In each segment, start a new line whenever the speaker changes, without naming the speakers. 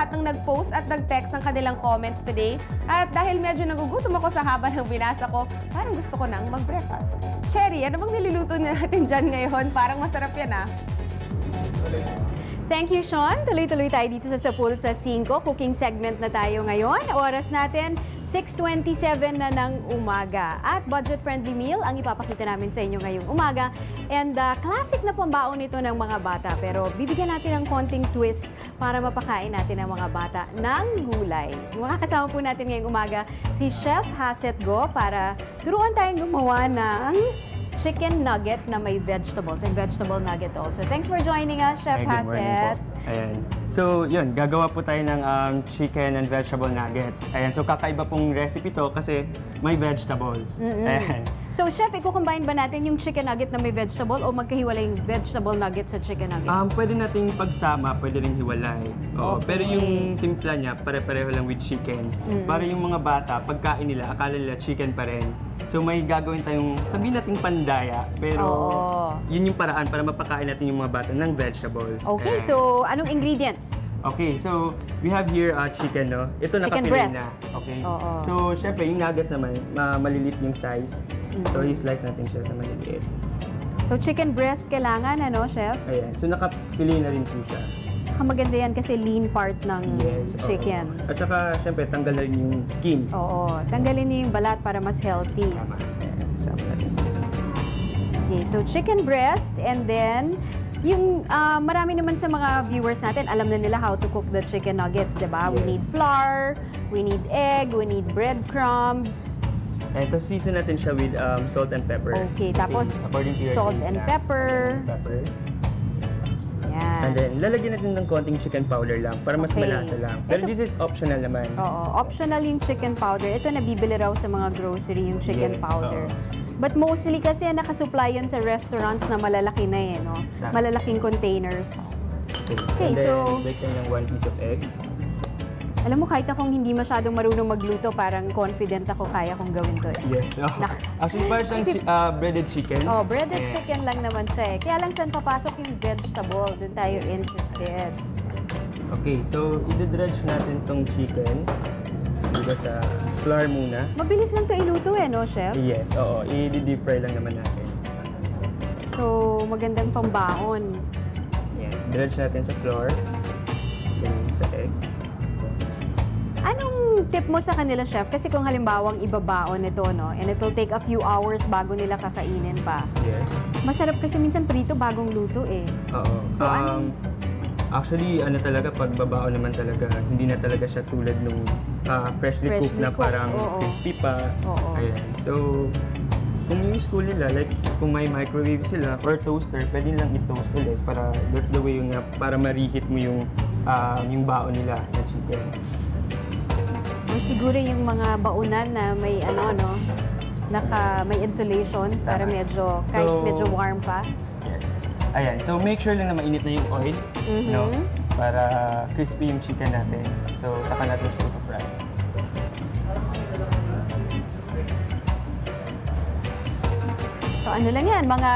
lahat ng nag-post at nag-text ng kanilang comments today. At dahil medyo nagugutom ako sa haba ng binasa ko, parang gusto ko nang mag-breakfast. Cherry, ano bang niluluto natin dyan ngayon? Parang masarap yan ah.
Thank you, Sean. Tuloy-tuloy tayo dito sa Pulsa 5. Cooking segment na tayo ngayon. Oras natin, 6:27 na ng umaga. At budget-friendly meal ang ipapakita namin sa inyo ngayong umaga. And classic na pambaon ito ng mga bata. Pero bibigyan natin ng konting twist para mapakain natin ang mga bata ng gulay. Yung mga kasama po natin ngayong umaga, si Chef Haset Go para turuan tayong gumawa ng chicken nugget na may vegetables and vegetable nugget also. Thanks for joining us, Chef Haset.
Ayan. So, yun, gagawa po tayo ng chicken and vegetable nuggets. Ayan, so kakaiba pong recipe to kasi may vegetables. Ayan.
So, Chef, i-combine ba natin yung chicken nugget na may vegetable o magkahiwalay yung vegetable nugget sa chicken nugget?
Pwede nating pagsama, pwede rin hiwalay. Oo,
Okay.
pero yung timpla niya, pare-pareho lang with chicken. Para yung mga bata, pagkain nila, akala nila chicken pa rin. So, may gagawin tayong, sabihin nating pandaya, pero yun yung paraan para mapakain natin yung mga bata ng vegetables.
Okay,
Ayan.
so anong ingredients?
Okay, so we have here chicken, no? Ito
Chicken
nakapilay
breast.
na. Okay.
Oo.
So, syempre, yung nuggets naman, maliliit yung size. So, i-slice natin siya sa maliliit.
So, chicken breast kailangan, ano, Chef?
Ayan. So, nakapili na rin po siya.
Maganda yan kasi lean part ng chicken.
Oo. At saka, syempre, tanggal na rin yung skin.
Oo. Tanggalin niyo yung balat para mas healthy.
Tama. Ayan. Sama natin.
Okay, so chicken breast and then yung marami naman sa mga viewers natin, alam na nila how to cook the chicken nuggets, di ba? We
Yes.
need flour, we need egg, we need breadcrumbs.
And to season natin siya with salt and pepper.
Okay, tapos
According to your
salt
taste
and
lang.
pepper.
Pepper.
Yan.
And then, lalagyan natin ng konting chicken powder lang para mas
Okay.
malasa lang. Pero this is optional naman.
Oo, optional yung chicken powder. Ito nabibili raw sa mga grocery yung chicken
Yes,
powder.
oo.
But mostly kasi nakasupply yan sa restaurants na malalaki na eh, no?
Tama.
Malalaking containers. Okay,
And then,
so-
bake lang ng 1 piece of egg.
Alam mo, kahit akong hindi masyadong marunong magluto, parang confident ako kaya kong gawin to eh.
Yes. Actually, parang siyang breaded chicken.
Oh, breaded
Ayan.
chicken lang naman siya eh. Kaya lang saan papasok yung vegetable, doon tayo interested.
Okay, so i-dredge natin tong chicken dito sa flour muna.
Mabilis lang to iluto eh, no, Chef?
Yes, oo. I-deep fry lang naman natin.
So, magandang pambaon.
Ayan. Dredge natin sa flour. Then sa egg.
Anong tip mo sa kanila, Chef? Kasi kung halimbawang ibabaon ito, no, and it will take a few hours bago nila kakainin pa.
Yes.
Masarap kasi minsan prito bagong luto eh.
Oo.
So,
Actually, ano talaga, pag babao naman talaga, hindi na talaga siya tulad nung freshly cooked na
cooked,
parang
oo.
crispy pa.
Oo.
Ayan. So, kung yung school nila, like kung may microwave sila or toaster, pwede lang i-toast ulit para that's the way yung para ma-reheat mo yung baon nila na chicken.
Siguro yung mga baunan na may ano, no, may insulation para medyo, kahit
So,
medyo warm pa.
Yes. Ayan. So, make sure lang na mainit na yung oil, no? Para crispy yung chicken natin. So, saka natin siya ito-fry.
So ano lang yan, mga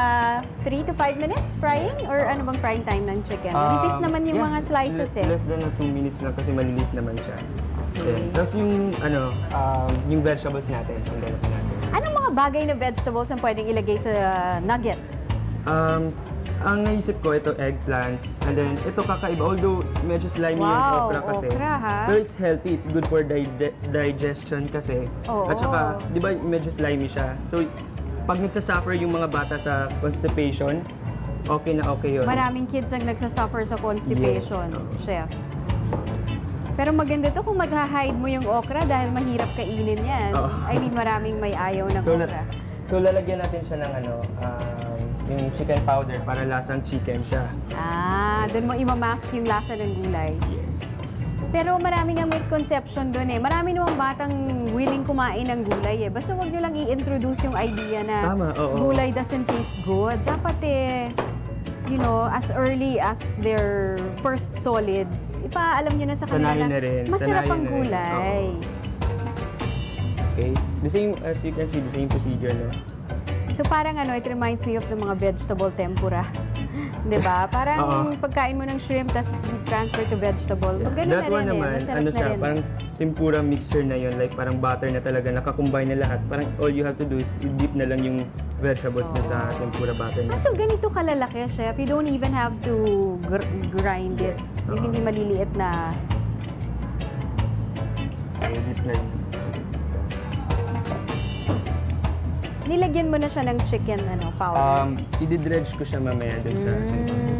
3 to 5 minutes frying? Or ano bang frying time ng chicken? Nipis naman yung mga slices eh.
Less than 2 minutes lang kasi maliliit naman siya.
Okay.
Ayan. Tapos yung vegetables natin, ang ganap natin.
Anong mga bagay na vegetables ang pwedeng ilagay sa nuggets?
Ang naisip ko, ito eggplant. And then, ito kakaiba. Although, medyo slimy yung
Wow,
okra kasi.
okra, ha?
Pero it's healthy. It's good for digestion kasi.
Oo.
At saka, di ba, medyo slimy siya. So, pag nagsasuffer yung mga bata sa constipation, okay na okay yun.
Maraming kids ang nagsasuffer sa constipation,
Yes, oo.
Chef. Pero maganda to kung magha-hide mo yung okra dahil mahirap kainin yan.
Oo.
I mean, maraming may ayaw ng okra.
So, lalagyan natin siya ng yung chicken powder para lasang chicken siya.
Doon mo imamask yung lasa ng gulay.
Yes.
Pero maraming ang misconception doon eh. Marami namang batang willing kumain ng gulay eh. Basta wag nyo lang i-introduce yung idea na
Tama, oo.
gulay doesn't taste good. Dapat you know, as early as their first solids, ipaalam nyo na sa kanila
Sanayin na rin.
masarap
Sanayin
ang
na rin.
gulay.
Okay. The same, as you can see, the same procedure, no?
So parang it reminds me of the mga vegetable tempura. Diba? Parang
Oo.
pagkain mo ng shrimp, tapos transfer to vegetable. Pag ganun
That
na
one
rin
naman,
masarap
ano
na
siya,
rin.
parang tempura mixture na yun, like parang butter na talaga, nakakombine na lahat. Parang all you have to do is dip na lang yung vegetables dun sa tempura butter na.
So, ganito kalalaki, chef. You don't even have to grind it. Yung hindi maliliit na...
So, dip na yun.
Nilagyan mo na siya ng chicken powder.
I-dredge ko siya mamaya dun sa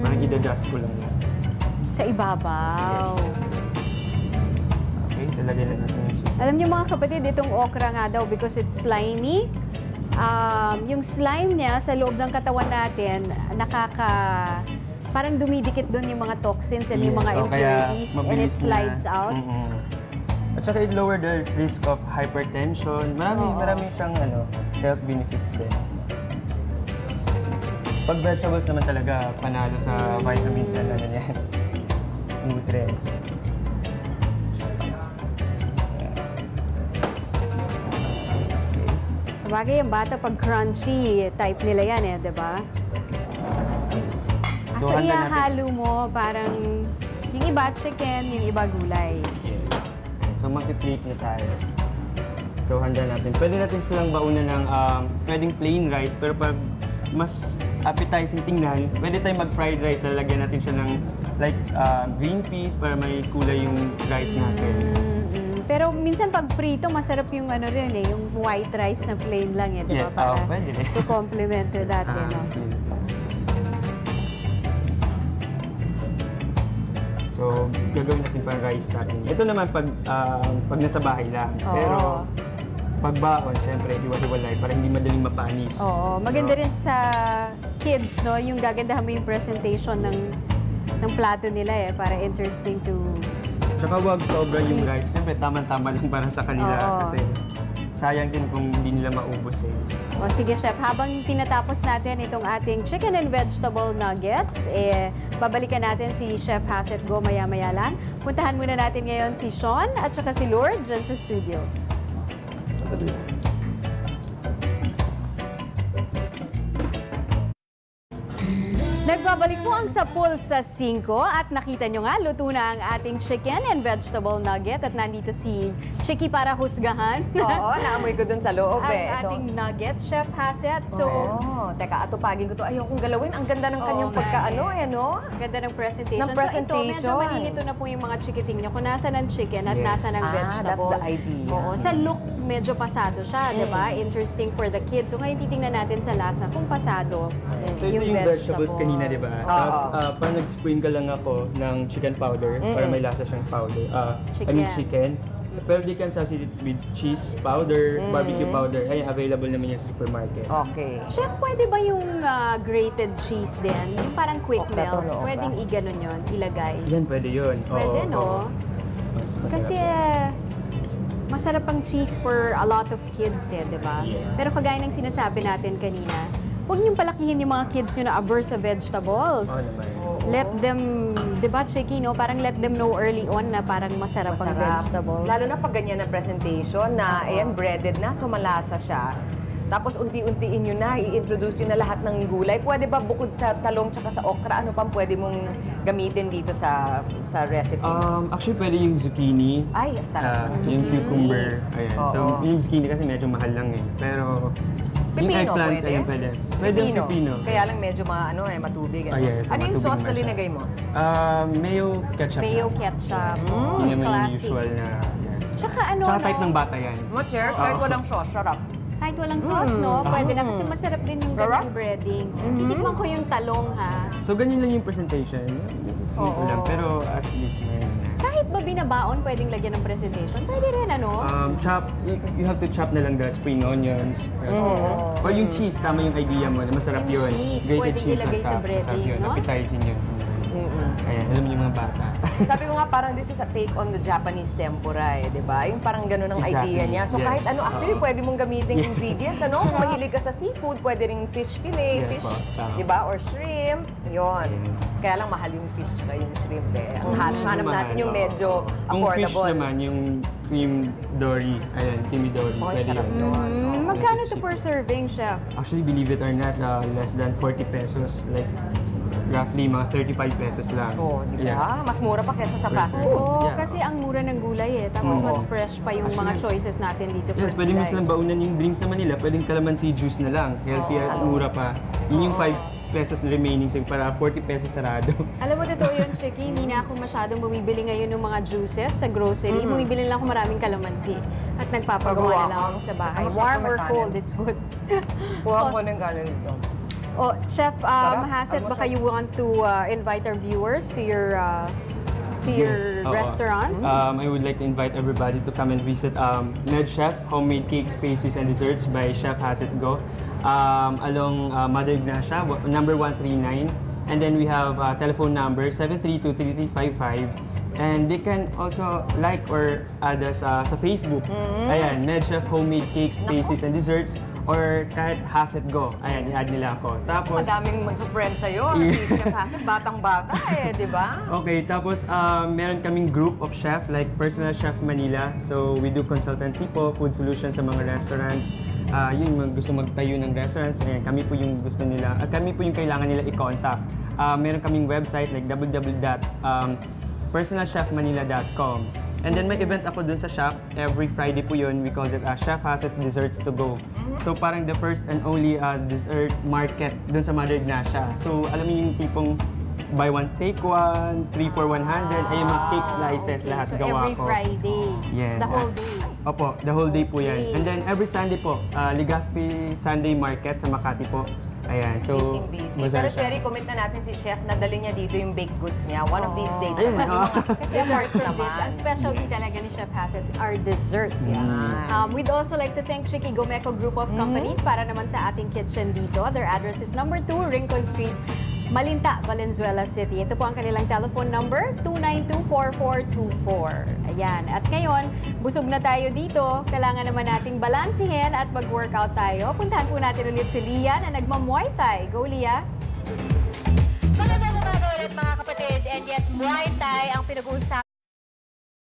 parang i-dust ko lang yan.
Sa ibabaw.
Okay, so lagyan na natin yung chicken.
Alam niyo mga kapatid, itong okra nga daw because it's slimy. Yung slime niya sa loob ng katawan natin, parang dumidikit doon yung mga toxins and yung mga
Yes, so kaya
impurities and it
mabilis
slides
na.
out.
At saka it lower the risk of hypertension. Marami siyang health benefits din. Pag vegetables naman talaga, panalo sa vitamins and yan. Nutrients.
Sabagay, yung bata pag crunchy, type nila yan di ba?
So,
So,
handa natin.
ihahalo mo parang yung iba chicken, yung iba gulay.
So, mag-plate na tayo. So, handa natin. Pwede natin silang baunan ng pwedeng plain rice, pero pag mas appetizing tingnan, pwede tayong mag-fried rice. Lalagyan natin siya ng like green peas para may kulay yung rice natin.
Pero minsan pag prito, masarap yung rin yung white rice na plain lang di ba?
Yeah,
Para
pwede rin.
to complement to that,
Plain. So, gagawin natin pang rice natin. Ito naman pag nasa bahay lang.
Oo.
Pero pag baon, syempre, hiwa-hiwalay para hindi madaling mapanis.
Oo, maganda rin sa kids, yung gagandahan mo yung presentation ng plato nila para interesting to...
Tsaka wag sobra yung rice. Siyempre, tama-tama lang para sa kanila.
Oo.
Kasi sayang din kung hindi nila maubos
O sige, chef, habang tinatapos natin itong ating chicken and vegetable nuggets, babalikan natin si Chef Hassett Go maya-maya lang. Puntahan muna natin ngayon si Sean at saka si Lord dyan sa studio. Nagbabalik po ang Sapul sa 5 at nakita nyo nga, luto na ang ating chicken and vegetable nugget at nandito si Chicky para husgahan.
Oo, naamoy ko dun sa loob
ang
Ito.
ating nuggets, Chef Hassett. So,
Teka, atupagin ko to. Ayaw kong galawin. Ang ganda ng kanyang
nga
pagkaano,
ganda ng presentation.
Ng
So, ito, medyo
presentation.
malilito na po yung mga chikiting nyo kung nasa ng chicken at
Yes.
nasa ng vegetable.
that's the idea.
Oo, sa look, medyo pasado siya, di ba? Interesting for the kids. So, ngayon titingnan natin sa lasa kung pasado
So ito yung vegetables kanina, di ba?
Oo.
Tapos parang nag-sprinkle lang ako ng chicken powder para may lasa siyang powder. I mean chicken. Pero they can substitute with cheese powder, barbecue powder. Ay, available naman yan sa supermarket.
Okay.
Chef, pwede ba yung grated cheese din? Yung parang quick
Okra to,
melt?
no?
Pwedeng i-ganon yun, ilagay.
Yan, pwede yun. Oo,
Pwede, no?
oo. Masarap
Kasi
yan.
masarap ang cheese for a lot of kids di ba?
Yes.
Pero kagaya ng sinasabi natin kanina, huwag niyong palakihin yung mga kids nyo na averse sa vegetables.
Oo naman.
Let them, di ba, Chicky, parang let them know early on na parang masarap ang vegetables.
Lalo na pag ganyan ang presentation na, ayan, breaded na, so malasa siya. Tapos unti-untiin nyo na, i-introduce nyo na lahat ng gulay. Pwede ba bukod sa talong tsaka sa okra, ano pang pwede mong gamitin dito sa recipe?
Actually, pwede yung zucchini.
Ay, sarap ng
Yung
zucchini.
cucumber. Ayan. So,
Oo.
yung zucchini kasi medyo mahal lang Pero, yung
Pipino,
eggplant,
pwede?
ayan, pwede. Pwede yung pipino.
Kaya lang medyo matubig.
Ah, yes,
ano yung
matubig
sauce na
naman siya.
linagay mo?
Mayo ketchup.
Mayo
lang.
ketchup.
Yun naman yung
classic.
usual na. Yan.
Tsaka ano,
Tsaka type ng bata yan.
Mo, cheers. Kahit walang sauce, sarap.
kahit walang sauce, pwede na kasi masarap din yung
Sarap.
ganung breading. Titikman ko yung talong, ha?
So, ganyan lang yung presentation. Simple lang. Pero at least may
Kahit ba binabaon, pwedeng lagyan ng presentation? Pwede rin, ano?
chop, you have to chop na lang the spring onions. Or yung cheese, tama yung idea mo na masarap
Yung
yun.
cheese,
Grated
pwedeng
cheese
ilagay
on
sa
top.
breading,
Masarap yun.
no?
Appetizing yun. Ayan, alam niyo yung mga bata.
Sabi ko nga parang this is a take on the Japanese tempura di ba? Yung parang gano'n ang
Exactly,
idea niya. So
yes.
kahit ano, actually
Oo.
pwede mong gamitin ingredient, Kung mahilig ka sa seafood, pwede ring fish fillet,
Yes
fish,
po, tama.
di ba? Or shrimp, yon. Kaya lang mahal yung fish tsaka yung shrimp Ang hanap natin yung medyo affordable.
Kung fish naman, yung cream dory. Ayan, creamy dory.
Okay,
Pwede
sarap
yun.
yun.
Magkano to
cheap.
per serving, chef?
Actually, believe it or not, less than 40 pesos. Like, roughly mga 35 pesos lang.
Oh, di
Yeah.
ba? Mas mura pa kesa sa fast food.
Oo,
Yeah.
kasi ang mura ng gulay tapos mas fresh pa yung mga choices natin dito for
Yes, pwede mo
gulay.
silang baunan yung drinks naman nila. Pwedeng calamansi juice na lang. Healthy at mura pa. Yun yung 5 pesos na remaining sa'yo para 40 pesos sarado.
Alam mo, totoo yun, Chicky. Hindi na ako masyadong bumibili ngayon ng mga juices sa grocery. Bumibili lang ako maraming kalamansi. At nagpapagawa na lang ako sa bahay.
Ang masarap
Warm or
naman
cold,
kanin.
it's good.
Kuha ko ng ganon dito.
Oh, Chef
Sarap.
Hassett,
Ang
baka
masarap.
you want to invite our viewers to your
Yes, oo.
restaurant?
I would like to invite everybody to come and visit Med Chef Homemade Cakes, Pastries, and Desserts by Chef Hassett Go along Mother Ignacia, number 139. And then we have telephone number 732-3355. And they can also like or add us sa Facebook. Ayan, Med Chef Homemade Cakes, Pastries, and Desserts. Or kahit Hassett Go. Ayan, i-add nila ako. Tapos,
Madaming mag-friend sa'yo. Si Chef Hassett, batang-bata di ba?
okay, tapos meron kaming group of chef like Personal Chef Manila. So we do consultancy po, food solutions sa mga restaurants. Yun, gusto magtayo ng restaurants. Ayan, kami po yung gusto nila. Kami po yung kailangan nila i-contact. Meron kaming website like www.personalchefmanila.com. And then may event ako dun sa shop. Every Friday po yun. We call it Chef Hassett's Desserts to Go. So parang the first and only dessert market dun sa Mother Ignacia. So alam mo yung tipong buy one, take one, 3 for 100. Ay, yung mga cake slices,
Okay,
lahat
so
gawa
every
ko.
Friday,
Yeah.
the whole day.
Opo, the whole day po yan.
Okay.
And then every Sunday po, Legazpi Sunday Market sa Makati po. Ayan, so...
Busy.
bazaar
Pero
siya.
Cherry, comment na natin si Chef na dali niya dito yung baked goods niya. One of these days.
Ayun,
naman.
Kasi apart from this, ang specialty talaga ni Chef Hassett are desserts. We'd also like to thank Chicky Gomeco Group of Companies para naman sa ating kitchen dito. Their address is number 2, Rincon Street, Malinta, Valenzuela City. Ito po ang kanilang telephone number, 292-4424. Ayan. At ngayon, busog na tayo dito. Kailangan naman nating balansihin at mag-workout tayo. Puntahan po natin ulit si Lia na nagma-Muay Thai. Go, Lia!
Magandang umaga ulit mga kapatid. And yes, Muay Thai ang pinag-uusapan